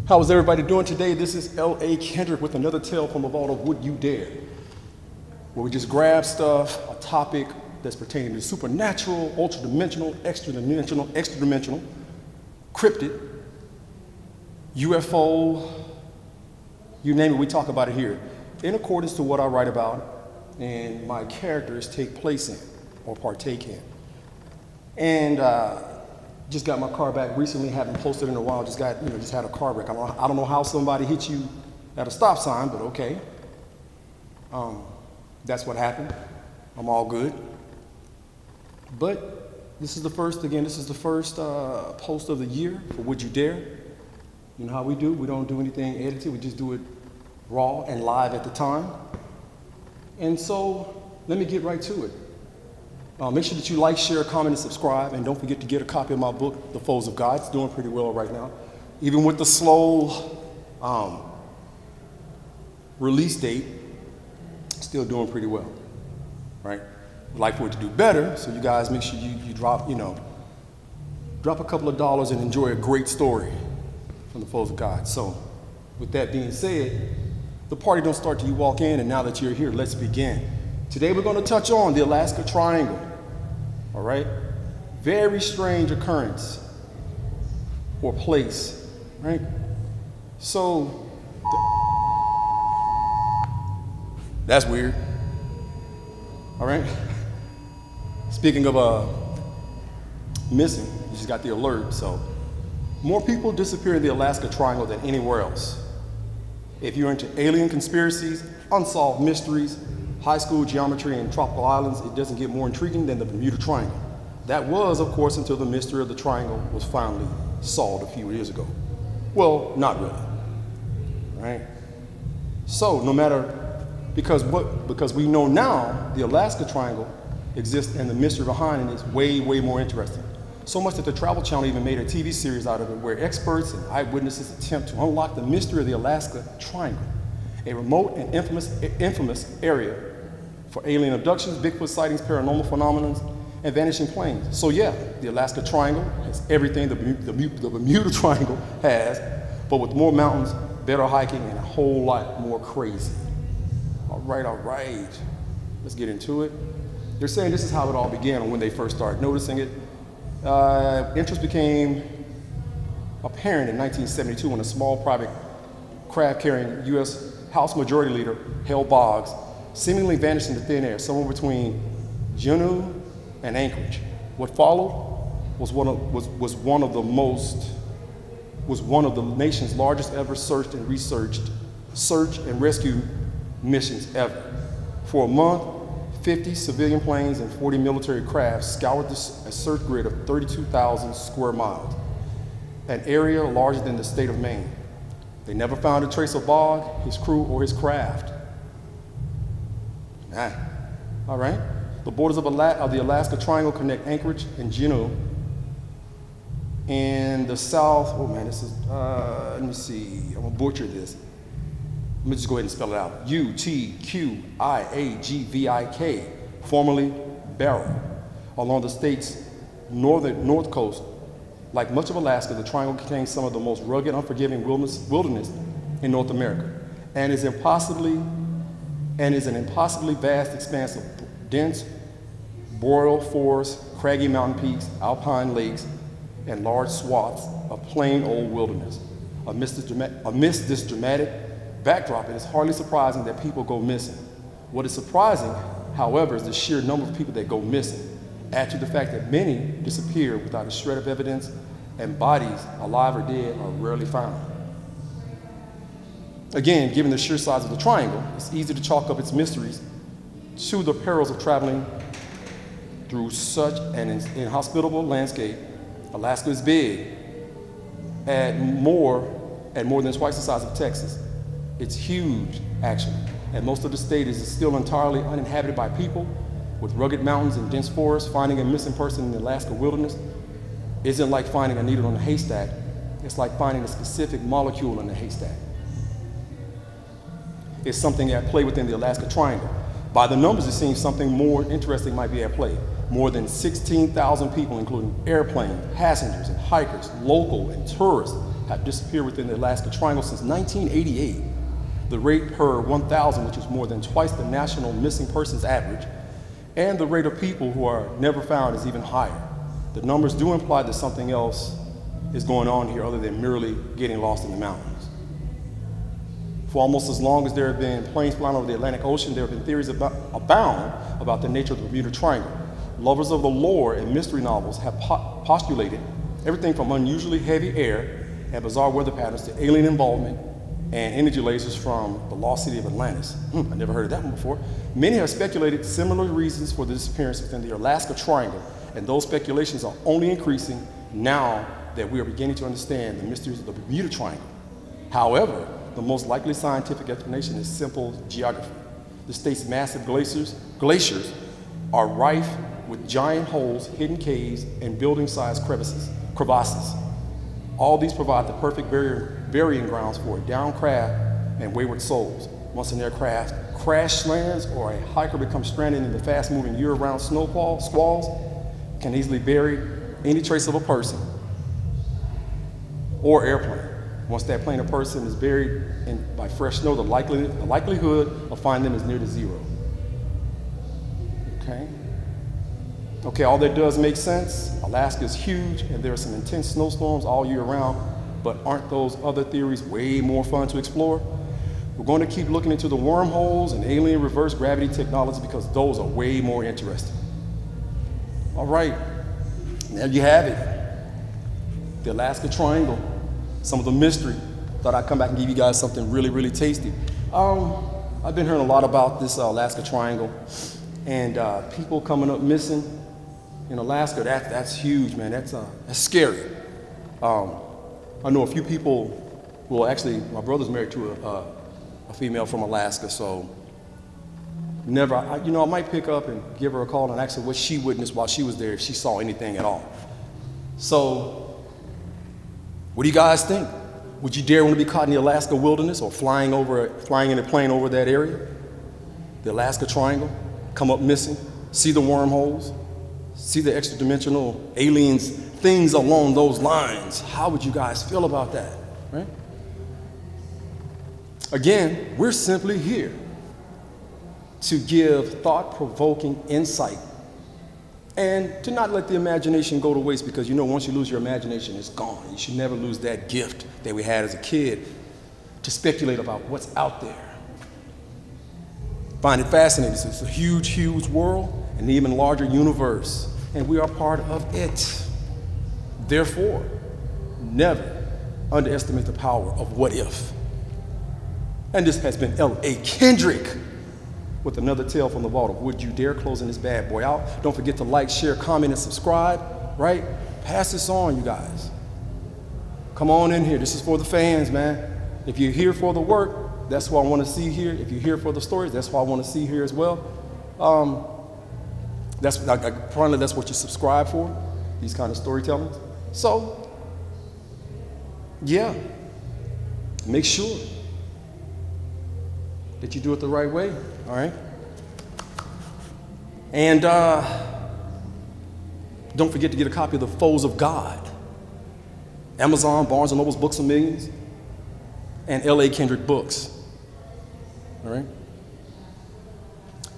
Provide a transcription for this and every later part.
How is everybody doing today? This is L.A.Kendrick with another tale from the vault of Would You Dare, where we just grab stuff, a topic that's pertaining to supernatural, ultra-dimensional, extra-dimensional, cryptid, UFO, you name it, we talk about it here, in accordance to what I write about and my characters take place in or partake in. And just got my car back recently, haven't posted in a while, just had a car wreck. I don't know how somebody hit you at a stop sign, but okay. That's what happened. I'm all good. But this is the first post of the year for Would You Dare. You know how we do, we don't do anything edited, we just do it raw and live at the time. And so, let me get right to it. Make sure that you like, share, comment, and subscribe, and don't forget to get a copy of my book, The Foes of God. It's doing pretty well right now. Even with the slow release date, still doing pretty well, right? I'd like for it to do better, so you guys make sure you drop a couple of dollars and enjoy a great story from The Foes of God. So, with that being said, the party don't start till you walk in, and now that you're here, let's begin. Today we're going to touch on the Alaska Triangle, all right? Very strange occurrence or place, right? So, that's weird, all right? Speaking of missing, you just got the alert, so more people disappear in the Alaska Triangle than anywhere else. If you're into alien conspiracies, unsolved mysteries, high school geometry, and tropical islands, it doesn't get more intriguing than the Bermuda Triangle. That was, of course, until the mystery of the triangle was finally solved a few years ago. Well, not really, right? So, because we know now the Alaska Triangle exists and the mystery behind it is way, way more interesting. So much that the Travel Channel even made a TV series out of it where experts and eyewitnesses attempt to unlock the mystery of the Alaska Triangle, a remote and infamous area for alien abductions, Bigfoot sightings, paranormal phenomena, and vanishing planes. So yeah, the Alaska Triangle has everything the Bermuda Triangle has, but with more mountains, better hiking, and a whole lot more crazy. All right, let's get into it. They're saying this is how it all began when they first started noticing it. Interest became apparent in 1972 when a small private craft carrying U.S. House Majority Leader Hale Boggs seemingly vanished into thin air somewhere between Juneau and Anchorage. What followed was one of the nation's largest ever search and rescue missions ever. For a month, 50 civilian planes and 40 military crafts scoured a search grid of 32,000 square miles, an area larger than the state of Maine. They never found a trace of Bogg, his crew, or his craft. All right. The borders of the Alaska Triangle connect Anchorage and Juneau. In the south, let me see, I'm gonna butcher this. Let me just go ahead and spell it out. Utqiagvik, formerly Barrow, along the state's north coast. Like much of Alaska, the triangle contains some of the most rugged, unforgiving wilderness in North America, and is an impossibly vast expanse of dense boreal forests, craggy mountain peaks, alpine lakes, and large swaths of plain old wilderness. Amidst this dramatic backdrop, it is hardly surprising that people go missing. What is surprising, however, is the sheer number of people that go missing. Add to the fact that many disappear without a shred of evidence, and bodies, alive or dead, are rarely found. Again, given the sheer size of the triangle, it's easy to chalk up its mysteries to the perils of traveling through such an inhospitable landscape. Alaska is big, at more than twice the size of Texas. It's huge, actually, and most of the state is still entirely uninhabited by people. With rugged mountains and dense forests, finding a missing person in the Alaska wilderness isn't like finding a needle in a haystack. It's like finding a specific molecule in a haystack. It's something at play within the Alaska Triangle. By the numbers, it seems something more interesting might be at play. More than 16,000 people, including airplane passengers and hikers, local and tourists, have disappeared within the Alaska Triangle since 1988. The rate per 1,000, which is more than twice the national missing persons average, and the rate of people who are never found is even higher. The numbers do imply that something else is going on here other than merely getting lost in the mountains. For almost as long as there have been planes flying over the Atlantic Ocean, there have been theories abound about the nature of the Bermuda Triangle. Lovers of the lore and mystery novels have postulated everything from unusually heavy air and bizarre weather patterns to alien involvement and energy lasers from the lost city of Atlantis. I never heard of that one before. Many have speculated similar reasons for the disappearance within the Alaska Triangle, and those speculations are only increasing now that we are beginning to understand the mysteries of the Bermuda Triangle. However, the most likely scientific explanation is simple geography. The state's massive glaciers are rife with giant holes, hidden caves, and building-sized crevasses. All these provide the perfect burying grounds for downcraft and wayward souls. Once an aircraft crash lands or a hiker becomes stranded in the fast-moving year-round squalls, can easily bury any trace of a person or airplane. Once that plane or person is buried by fresh snow, the likelihood of finding them is near to zero. Okay, all that does make sense. Alaska is huge, and there are some intense snowstorms all year round, but aren't those other theories way more fun to explore? We're going to keep looking into the wormholes and alien reverse gravity technology because those are way more interesting. All right, there you have it. The Alaska Triangle, some of the mystery. Thought I'd come back and give you guys something really, really tasty. I've been hearing a lot about this Alaska Triangle and people coming up missing in Alaska. That's huge, man. That's scary. I know a few people. Well, actually, my brother's married to a female from Alaska, so I might pick up and give her a call and ask her what she witnessed while she was there, if she saw anything at all. So, what do you guys think? Would you dare want to be caught in the Alaska wilderness or flying in a plane over that area? The Alaska Triangle, come up missing, see the wormholes, see the extra-dimensional aliens, things along those lines. How would you guys feel about that, right? Again, we're simply here to give thought-provoking insight and to not let the imagination go to waste, because once you lose your imagination, it's gone. You should never lose that gift that we had as a kid to speculate about what's out there. Find it fascinating. It's a huge, huge world, an even larger universe, and we are part of it. Therefore, never underestimate the power of what if. And this has been L.A.Kendrick with another tale from the vault of Would You Dare, closing this bad boy out. Don't forget to like, share, comment, and subscribe, right? Pass this on, you guys. Come on in here. This is for the fans, man. If you're here for the work, that's what I want to see here. If you're here for the stories, that's what I want to see here as well. Probably that's what you subscribe for, these kind of storytellings. So, yeah, make sure that you do it the right way, all right? And don't forget to get a copy of The Foes of God. Amazon, Barnes & Noble's Books of Millions, and L.A.Kendrick Books, all right?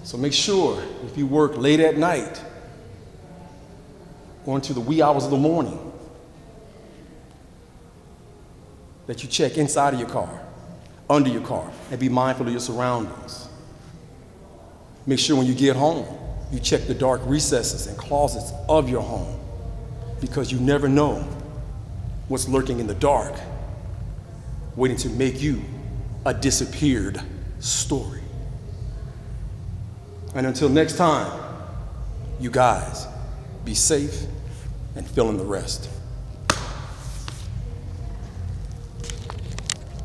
So make sure if you work late at night or into the wee hours of the morning that you check inside of your car, under your car, and be mindful of your surroundings. Make sure when you get home, you check the dark recesses and closets of your home, because you never know what's lurking in the dark, waiting to make you a disappeared story. And until next time, you guys, be safe and fill in the rest.